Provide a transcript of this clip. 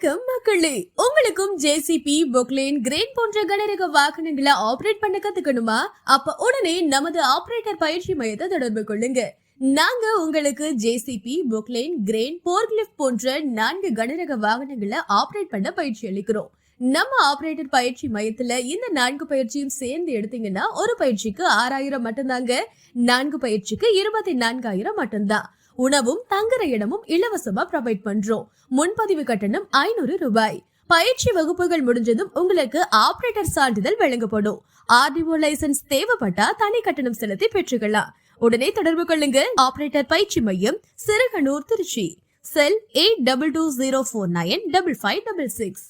வணக்கம் மக்களே, உங்களுக்கும் ஜேசிபி, பொக்லைன், கிரேன் போன்ற கனரக வாகனங்களை ஆபரேட் பண்ண கத்துக்கணுமா? அப்ப உடனே நமது ஆபரேட்டர் பயிற்சி மையத்தை தொடர்பு கொள்ளுங்க. நாங்க உங்களுக்கு ஜேசிபி, பொக்லைன், கிரேன், போர்க்லிஃப்ட் போன்ற 4 கனரக வாகனங்களை ஆபரேட் பண்ண பயிற்சி அளிக்கிறோம். நம்ம ஆபரேட்டர் பயிற்சி மையத்துல இந்த 4 பயிற்சியும் சேர்ந்து எடுத்தீங்கன்னா ஒரு பயிற்சிக்கு 6000 மட்டும்தாங்க. 4 பயிற்சிக்கு 24000 மட்டும்தான். உணவும் தங்குற இடமும் இலவசமா ப்ரொவைட் பண்றோம். முன்பதிவு கட்டணம் 500 ரூபாய். பயிற்சி வகுப்புகள் முடிஞ்சதும் உங்களுக்கு ஆபரேட்டர் சான்றிதழ் வழங்கப்படும். ஆர்டிஓ லைசன்ஸ் தேவைப்பட்டா தனி கட்டணம் செலுத்தி பெற்றுக்கலாம். உடனே தொடர்பு கொள்ளுங்க. ஆபரேட்டர் பயிற்சி மையம், சிறுகனூர், திருச்சி. செல் 8220495566.